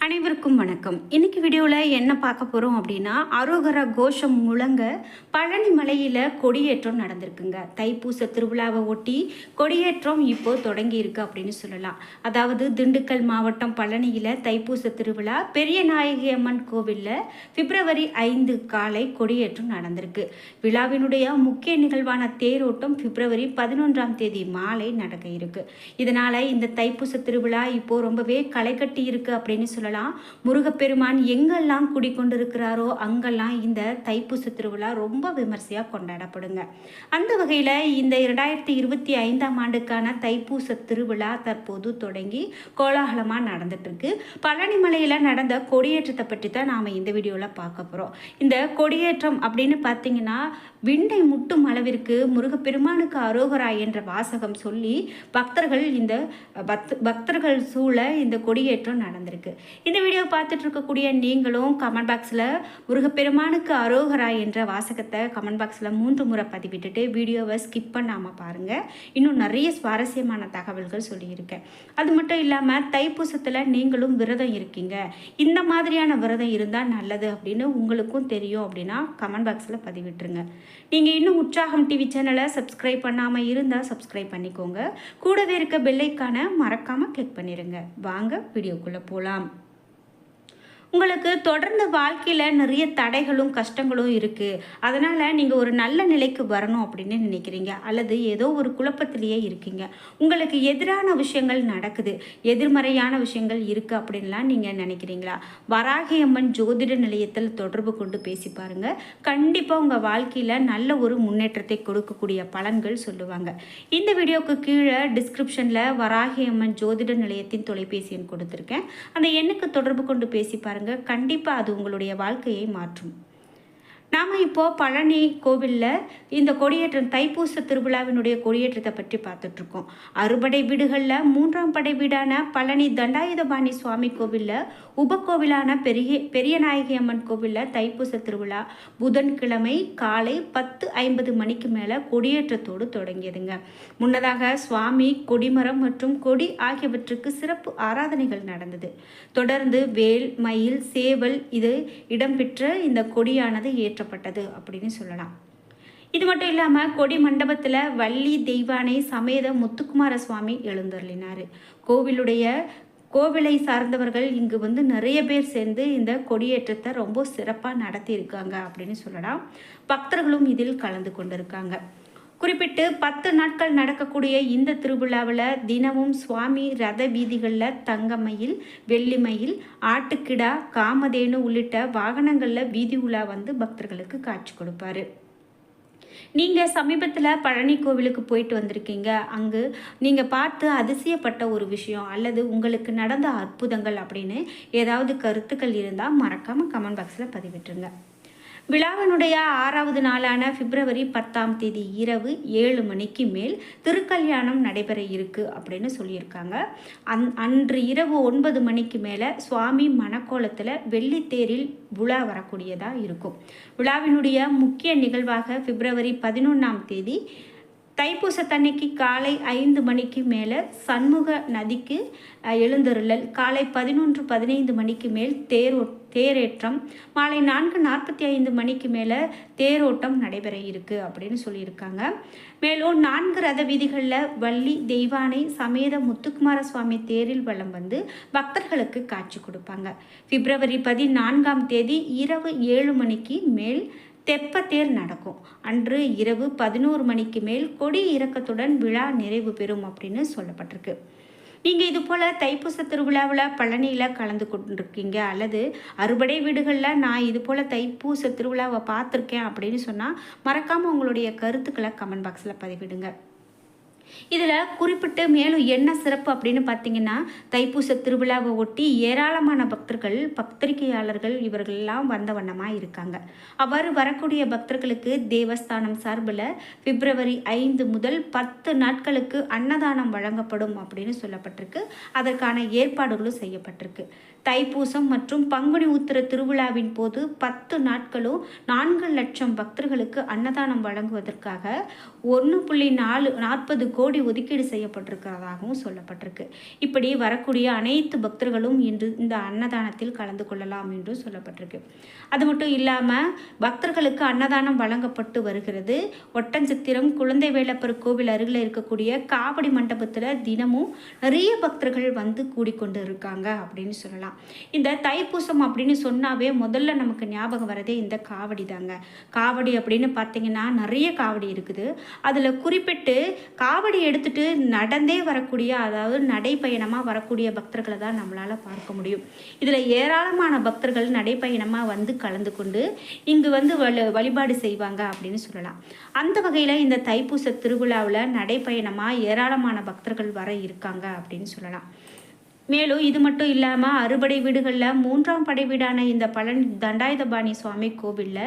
அனைவருக்கும் வணக்கம். இன்னைக்கு வீடியோவில் என்ன பார்க்க போகிறோம் அப்படின்னா, அரோகரா கோஷம் முழங்க பழனி மலையில் கொடியேற்றம் நடந்திருக்குங்க. தைப்பூச திருவிழாவை ஒட்டி கொடியேற்றம் இப்போ தொடங்கி இருக்கு அப்படின்னு சொல்லலாம். அதாவது திண்டுக்கல் மாவட்டம் பழனியில் தைப்பூச திருவிழா பெரிய நாயகி அம்மன் கோவிலில் பிப்ரவரி 5 காலை கொடியேற்றம் நடந்திருக்கு. விழாவினுடைய முக்கிய நிகழ்வான தேரோட்டம் பிப்ரவரி 11ஆம் தேதி மாலை நடக்க இருக்கு. இதனால இந்த தைப்பூச திருவிழா இப்போ ரொம்பவே களை கட்டி இருக்கு அப்படின்னு சொல்லலாம். முருகப்பெருமான் எங்கெல்லாம் குடிக்கொண்டிருக்கிறாரோ அங்கெல்லாம் இந்த தைப்பூச திருவிழா ரொம்ப விமர்சையாக கொண்டாடப்படுங்க. அந்த வகையில் இந்த 2025ஆம் ஆண்டுக்கான தைப்பூச திருவிழா தற்போது தொடங்கி கோலாகலமாக நடந்துட்டு இருக்கு. பழனி மலையில் நடந்த கொடியேற்றத்தை பற்றி தான் நாம் இந்த வீடியோவில் பார்க்க போகிறோம். இந்த கொடியேற்றம் அப்படின்னு பார்த்தீங்கன்னா, விண்டை முட்டும் அளவிற்கு முருகப்பெருமானுக்கு அரோகரா என்ற வாசகம் சொல்லி பக்தர்கள் சூழ இந்த கொடியேற்றம் நடந்திருக்கு. இந்த வீடியோ பார்த்துட்டு இருக்கக்கூடிய நீங்களும் கமெண்ட் பாக்ஸில் முருகப்பெருமானுக்கு அரோகரா என்ற வாசகத்தை கமெண்ட் பாக்ஸில் 3 முறை பதிவிட்டுட்டு வீடியோவை ஸ்கிப் பண்ணாமல் பாருங்கள். இன்னும் நிறைய சுவாரஸ்யமான தகவல்கள் சொல்லியிருக்கேன். அது மட்டும் இல்லாமல் தைப்பூசத்தில் நீங்களும் விரதம் இருக்கீங்க, இந்த மாதிரியான விரதம் இருந்தால் நல்லது அப்படின்னு உங்களுக்கும் தெரியும் அப்படின்னா கமெண்ட் பாக்ஸில் பதிவிட்டுருங்க. நீங்கள் இன்னும் உற்சாகம் டிவி சேனலை சப்ஸ்கிரைப் பண்ணாமல் இருந்தால் சப்ஸ்கிரைப் பண்ணிக்கோங்க. கூடவே இருக்க பெல்லைக்கான மறக்காமல் கிளிக் பண்ணிடுங்க. வாங்க வீடியோக்குள்ளே போகலாம். உங்களுக்கு தொடர்ந்து வாழ்க்கையில் நிறைய தடைகளும் கஷ்டங்களும் இருக்குது. அதனால் நீங்கள் ஒரு நல்ல நிலைக்கு வரணும் அப்படின்னு நினைக்கிறீங்க, அல்லது ஏதோ ஒரு குழப்பத்திலேயே இருக்கீங்க. உங்களுக்கு எதிரான விஷயங்கள் நடக்குது, எதிர்மறையான விஷயங்கள் இருக்குது அப்படின்லாம் நீங்கள் நினைக்கிறீங்களா? வராகி அம்மன் ஜோதிட நிலையத்தில் தொடர்பு கொண்டு பேசி பாருங்கள். கண்டிப்பாக உங்கள் வாழ்க்கையில் நல்ல ஒரு முன்னேற்றத்தை கொடுக்கக்கூடிய பலன்கள் சொல்லுவாங்க. இந்த வீடியோவுக்கு கீழே டிஸ்கிரிப்ஷனில் வராகி அம்மன் ஜோதிட நிலையத்தின் தொலைபேசி எண் கொடுத்துருக்கேன். அந்த எண்ணுக்கு தொடர்பு கொண்டு பேசி பாருங்கள். கண்டிப்பாக அது உங்களுடைய வாழ்க்கையை மாற்றும். நாம் இப்போது பழனி கோவிலில் இந்த கொடியேற்றம் தைப்பூச திருவிழாவினுடைய கொடியேற்றத்தை பற்றி பார்த்துட்ருக்கோம். அறுபடை வீடுகளில் 3ஆம் படை வீடான பழனி தண்டாயுதபாணி சுவாமி கோவிலில் உபகோவிலான பெரிய நாயகி அம்மன் கோவிலில் தைப்பூச திருவிழா புதன்கிழமை காலை 10:50 மணிக்கு மேலே கொடியேற்றத்தோடு தொடங்கியதுங்க. முன்னதாக சுவாமி, கொடிமரம் மற்றும் கொடி ஆகியவற்றுக்கு சிறப்பு ஆராதனைகள் நடந்தது. தொடர்ந்து வேல், மயில், சேவல் இது இடம்பெற்ற இந்த கொடியானது ஏற்றப்பட்டது அப்படின்னு சொல்லலாம். இது மட்டும் இல்லாமல் கொடி மண்டபத்தில் வள்ளி தெய்வானை சமேத முத்துக்குமார சுவாமி எழுந்தருளினார். கோவிலை சார்ந்தவர்கள் இங்கு நிறைய பேர் சேர்ந்து இந்த கொடியேற்றத்தை ரொம்ப சிறப்பாக நடத்தியிருக்காங்க அப்படின்னு சொல்லலாம். பக்தர்களும் இதில் கலந்து கொண்டிருக்காங்க. குறிப்பிட்டு 10 நாட்கள் நடக்கக்கூடிய இந்த திருவிழாவில் தினமும் சுவாமி ரத வீதிகளில் தங்கமயில், வெள்ளிமயில், ஆட்டுக்கிடா, காமதேனு உள்ளிட்ட வாகனங்களில் வீதி உலா பக்தர்களுக்கு காட்சி கொடுப்பாரு. நீங்கள் சமீபத்தில் பழனி கோவிலுக்கு போயிட்டு வந்திருக்கீங்க. அங்கு நீங்கள் பார்த்து அதிசயப்பட்ட ஒரு விஷயம் அல்லது உங்களுக்கு நடந்த அற்புதங்கள் அப்படின்னு ஏதாவது கருத்துக்கள் இருந்தால் மறக்காமல் கமெண்ட் பாக்ஸில் பதிவிட்டுருங்க. விழாவினுடைய 6வது நாளான பிப்ரவரி 10ஆம் தேதி இரவு 7 மணிக்கு மேல் திருக்கல்யாணம் நடைபெற இருக்கு அப்படின்னு சொல்லியிருக்காங்க. அன்று இரவு 9 மணிக்கு மேலே சுவாமி மணக்கோலத்தில் வெள்ளித்தேரில் உலா வரக்கூடியதாக இருக்கும். விழாவினுடைய முக்கிய நிகழ்வாக பிப்ரவரி 11ஆம் தேதி தைப்பூசத்தன்னைக்கு காலை 5 மணிக்கு மேலே சண்முக நதிக்கு எழுந்தருளல், காலை 11:15 மணிக்கு மேல் தேரேற்றம், மாலை 4:45 மணிக்கு மேலே தேரோட்டம் நடைபெற இருக்கு அப்படின்னு சொல்லியிருக்காங்க. மேலும் 4 ரத வீதிகளில் வள்ளி தெய்வானை சமேத முத்துக்குமார சுவாமி தேரில் வலம் பக்தர்களுக்கு காட்சி கொடுப்பாங்க. பிப்ரவரி 14ஆம் தேதி இரவு 7 மணிக்கு மேல் தெப்பத்தேர் நடக்கும். அன்று இரவு 11 மணிக்கு மேல் கொடி இறக்கத்துடன் விழா நிறைவு பெறும் அப்படின்னு சொல்லப்பட்டிருக்கு. நீங்கள் இது போல் தைப்பூச திருவிழாவில் பழனியில் கலந்து கொண்டிருக்கீங்க, அல்லது அறுபடை வீடுகளில் நான் இது போல் தைப்பூச திருவிழாவை பார்த்துருக்கேன் அப்படின்னு சொன்னால் மறக்காமல் உங்களுடைய கருத்துக்களை கமெண்ட் பாக்ஸில் பதிவிடுங்க. இதில் குறிப்பிட்டு மேலும் என்ன சிறப்பு அப்படின்னு பார்த்தீங்கன்னா, தைப்பூச திருவிழாவை ஒட்டி ஏராளமான பக்தர்கள், பத்திரிகையாளர்கள் இவர்கள்லாம் வந்த வண்ணமாக இருக்காங்க. அவ்வாறு வரக்கூடிய பக்தர்களுக்கு தேவஸ்தானம் சார்பில் பிப்ரவரி 5 முதல் 10 நாட்களுக்கு அன்னதானம் வழங்கப்படும் அப்படின்னு சொல்லப்பட்டிருக்கு. அதற்கான ஏற்பாடுகளும் செய்யப்பட்டிருக்கு. தைப்பூசம் மற்றும் பங்குனி உத்திர திருவிழாவின் போது 10 நாட்களும் 4 லட்சம் பக்தர்களுக்கு அன்னதானம் வழங்குவதற்காக 1.40 கோடி ஒதுக்கீடு செய்யப்பட்டிருக்கிறதாகவும் சொல்லப்பட்டிருக்கு. இப்படி வரக்கூடிய அனைத்து பக்தர்களும் இன்று இந்த அன்னதானத்தில் கலந்து கொள்ளலாம் என்றும் சொல்லப்பட்டிருக்கு. அது மட்டும் இல்லாமல் பக்தர்களுக்கு அன்னதானம் வழங்கப்பட்டு வருகிறது. ஒட்டன்சத்திரம் குழந்தை வேலப்பர் கோவில் அருகில் இருக்கக்கூடிய காவடி மண்டபத்தில் தினமும் நிறைய பக்தர்கள் வந்து கூடிக்கொண்டு இருக்காங்க அப்படின்னு சொல்லலாம். இந்த தைப்பூசம் அப்படின்னு சொன்னாவே முதல்ல நமக்கு ஞாபகம் வரதே இந்த காவடி தாங்க. காவடி அப்படின்னு பார்த்தீங்கன்னா நிறைய காவடி இருக்குது. அதில் குறிப்பிட்டு காவடி எடுத்துட்டு நடந்தே வரக்கூடிய, அதாவது நடைப்பயணமாக வரக்கூடிய பக்தர்களை தான் நம்மளால் பார்க்க முடியும். இதில் ஏராளமான பக்தர்கள் நடைப்பயணமாக வந்து கலந்து கொண்டு இங்கு வந்து வழிபாடு செய்வாங்க அப்படின்னு சொல்லலாம். அந்த வகையில் இந்த தைப்பூச திருவிழாவில் நடைப்பயணமாக ஏராளமான பக்தர்கள் வர இருக்காங்க அப்படின்னு சொல்லலாம். மேலும் இது மட்டும் இல்லாமல் அறுபடை வீடுகளில் 3ஆம் படை வீடான இந்த பழனி தண்டாயுதபாணி சுவாமி கோவிலில்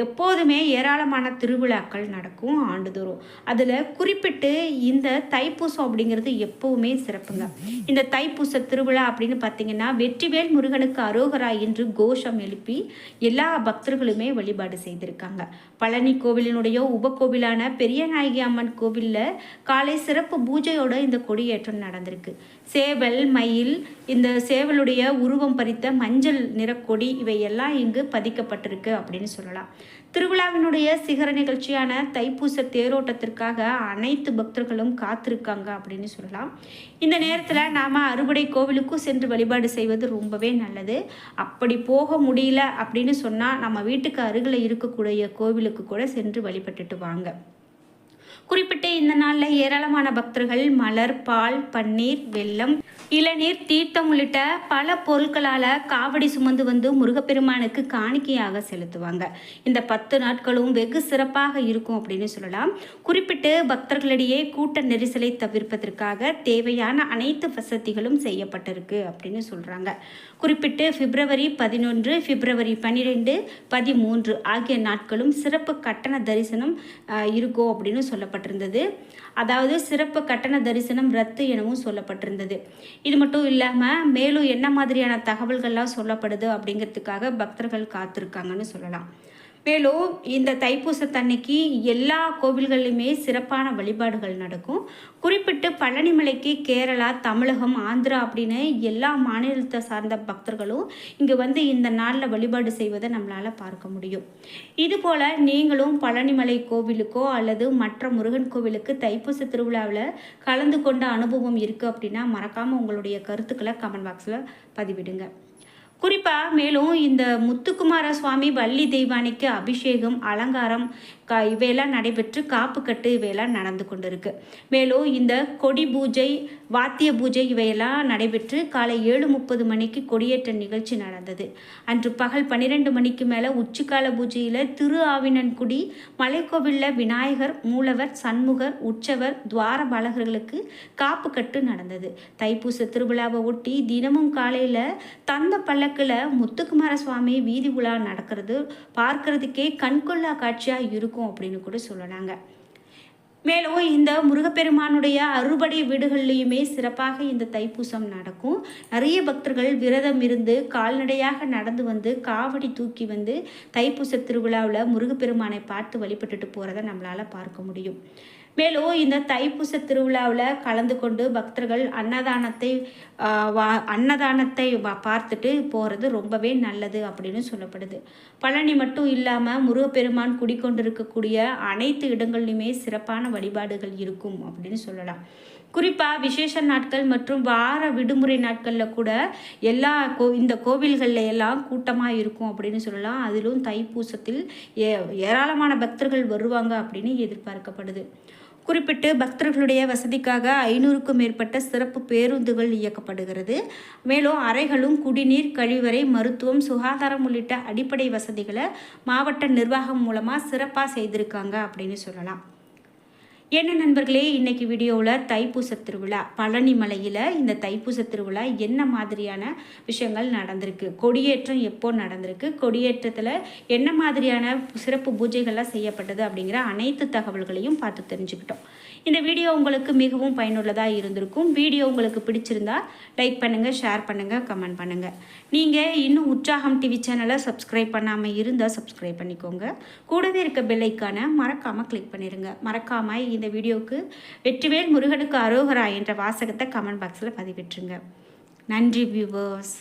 எப்போதுமே ஏராளமான திருவிழாக்கள் நடக்கும் ஆண்டுதோறும். அதில் குறிப்பிட்டு இந்த தைப்பூசம் அப்படிங்கிறது எப்போவுமே சிறப்புங்க. இந்த தைப்பூச திருவிழா அப்படின்னு பார்த்தீங்கன்னா வெற்றிவேல் முருகனுக்கு அரோகரா என்று கோஷம் எழுப்பி எல்லா பக்தர்களுமே வழிபாடு செய்திருக்காங்க. பழனி கோவிலினுடைய உபகோவிலான பெரியநாயகி அம்மன் கோவிலில் காலை சிறப்பு பூஜையோட இந்த கொடியேற்றம் நடந்திருக்கு. சேவல், மயில், இந்த சேவலுடைய உருவம் பறித்த மஞ்சள் நிறக்கொடி இவையெல்லாம் இங்கு பதிக்கப்பட்டிருக்கு அப்படின்னு சொல்லலாம். திருவிழாவினுடைய சிகர நிகழ்ச்சியான தைப்பூச தேரோட்டத்திற்காக அனைத்து பக்தர்களும் காத்திருக்காங்க அப்படின்னு சொல்லலாம். இந்த நேரத்தில் நாம் அறுபடை கோவிலுக்கும் சென்று வழிபாடு செய்வது ரொம்பவே நல்லது. அப்படி போக முடியல அப்படின்னு சொன்னால் நம்ம வீட்டுக்கு அருகில் இருக்கக்கூடிய கோவிலுக்கு கூட சென்று வழிபட்டுட்டு வாங்க. குறிப்பிட்ட இந்த நாளில் ஏராளமான பக்தர்கள் மலர், பால், பன்னீர், வெல்லம், இளநீர், தீர்த்தம் உள்ளிட்ட பல பொருட்களால் காவடி சுமந்து வந்து முருகப்பெருமானுக்கு காணிக்கையாக செலுத்துவாங்க. இந்த 10 நாட்களும் வெகு சிறப்பாக இருக்கும் அப்படின்னு சொல்லலாம். குறிப்பிட்டு பக்தர்களிடையே கூட்ட நெரிசலை தவிர்ப்பதற்காக தேவையான அனைத்து வசதிகளும் செய்யப்பட்டிருக்கு அப்படின்னு சொல்கிறாங்க. குறிப்பிட்டு பிப்ரவரி 11, பிப்ரவரி 12, 13 ஆகிய நாட்களும் சிறப்பு கட்டண தரிசனம் இருக்கும் அப்படின்னு சொல்லப்பட்டிருந்தது. அதாவது சிறப்பு கட்டண தரிசனம் ரத்து எனவும் சொல்லப்பட்டிருந்தது. இது மட்டும் இல்லாமல் மேலும் என்ன மாதிரியான தகவல்கள்லாம் சொல்லப்படுது அப்படிங்கிறதுக்காக பக்தர்கள் காத்திருக்காங்கன்னு சொல்லலாம். மேலும் இந்த தைப்பூசத்தன்னைக்கு எல்லா கோவில்களிலுமே சிறப்பான வழிபாடுகள் நடக்கும். குறிப்பிட்டு பழனிமலைக்கு கேரளா, தமிழகம், ஆந்திரா அப்படின்னு எல்லா மாநிலத்தை சார்ந்த பக்தர்களும் இங்கே வந்து இந்த நாளில் வழிபாடு செய்வதை நம்மளால் பார்க்க முடியும். இதுபோல் நீங்களும் பழனிமலை கோவிலுக்கோ அல்லது மற்ற முருகன் கோவிலுக்கு தைப்பூச திருவிழாவில் கலந்து கொண்ட அனுபவம் இருக்குது அப்படின்னா மறக்காமல் உங்களுடைய கருத்துக்களை கமெண்ட் பாக்ஸில் பதிவிடுங்க. குறிப்பாக மேலும் இந்த முத்துக்குமார சுவாமி, வள்ளி தெய்வானைக்கு அபிஷேகம், அலங்காரம் இவையெல்லாம் நடைபெற்று காப்பு கட்டு இவையெல்லாம் நடந்து கொண்டு இருக்கு. மேலும் இந்த கொடி பூஜை, வாத்திய பூஜை இவையெல்லாம் நடைபெற்று காலை 7:30 மணிக்கு கொடியேற்ற நிகழ்ச்சி நடந்தது. அன்று பகல் 12 மணிக்கு மேலே உச்சிக்கால பூஜையில் திரு ஆவினன்குடி மலைக்கோவிலில் விநாயகர், மூலவர், சண்முகர், உற்சவர், துவார பாலகர்களுக்கு காப்பு கட்டு நடந்தது. தைப்பூச திருவிழாவை ஒட்டி தினமும் காலையில் தந்த பல்லக்கில் முத்துக்குமார சுவாமி வீதி உலா நடக்கிறது பார்க்கறதுக்கே கண்கொள்ளா காட்சியாக இருக்கும் அப்படின்னு கூட சொல்லலாங்க. மேலும் இந்த முருகப்பெருமானுடைய அறுபடை வீடுகள்லையுமே சிறப்பாக இந்த தைப்பூசம் நடக்கும். நிறைய பக்தர்கள் விரதம் இருந்து கால்நடையாக நடந்து வந்து காவடி தூக்கி வந்து தைப்பூச திருவிழாவில் முருகப்பெருமானை பார்த்து வழிபட்டுட்டு போகிறத நம்மளால் பார்க்க முடியும். மேலும் இந்த தைப்பூச திருவிழாவில் கலந்து கொண்டு பக்தர்கள் அன்னதானத்தை பார்த்துட்டு போகிறது ரொம்பவே நல்லது அப்படின்னு சொல்லப்படுது. பழனி மட்டும் இல்லாமல் முருகப்பெருமான் குடிக்கொண்டிருக்கக்கூடிய அனைத்து இடங்கள்லையுமே சிறப்பான வழிபாடுகள் இருக்கும் அப்படின்னு சொல்லலாம். குறிப்பாக விசேஷ நாட்கள் மற்றும் வார விடுமுறை நாட்களில் கூட எல்லா இந்த கோவில்களில் எல்லாம் கூட்டமாக இருக்கும் அப்படின்னு சொல்லலாம். அதிலும் தைப்பூசத்தில் ஏராளமான பக்தர்கள் வருவாங்க அப்படின்னு எதிர்பார்க்கப்படுது. குறிப்பிட்டு பக்தர்களுடைய வசதிக்காக 500க்கும் மேற்பட்ட சிறப்பு பேருந்துகள் இயக்கப்படுகிறது. மேலும் அறைகளும் குடிநீர், கழிவறை, மருத்துவம், சுகாதாரம் உள்ளிட்ட அடிப்படை வசதிகளை மாவட்ட நிர்வாகம் மூலமாக சிறப்பாக செய்திருக்காங்க அப்படின்னு சொல்லலாம். என்ன நண்பர்களே, இன்றைக்கி வீடியோவில் தைப்பூச திருவிழா பழனி மலையில் இந்த தைப்பூச திருவிழா என்ன மாதிரியான விஷயங்கள் நடந்திருக்கு, கொடியேற்றம் எப்போ நடந்திருக்கு, கொடியேற்றத்தில் என்ன மாதிரியான சிறப்பு பூஜைகள்லாம் செய்யப்பட்டது அப்படிங்கிற அனைத்து தகவல்களையும் பார்த்து தெரிஞ்சுக்கிட்டோம். இந்த வீடியோ உங்களுக்கு மிகவும் பயனுள்ளதாக இருந்திருக்கும். வீடியோ உங்களுக்கு பிடிச்சிருந்தா லைக் பண்ணுங்கள், ஷேர் பண்ணுங்கள், கமெண்ட் பண்ணுங்கள். நீங்கள் இன்னும் உற்சாகம் டிவி சேனலை சப்ஸ்கிரைப் பண்ணாமல் இருந்தால் சப்ஸ்கிரைப் பண்ணிக்கோங்க. கூடவே இருக்க பெல் ஐக்கானை மறக்காமல் கிளிக் பண்ணிடுங்க. மறக்காமல் இந்த வீடியோவுக்கு வெற்றிவேல் முருகனுக்கு அரோகரா என்ற வாசகத்தை கமெண்ட் பாக்ஸில் பதிவிட்டுருங்க. நன்றி வியூவர்ஸ்.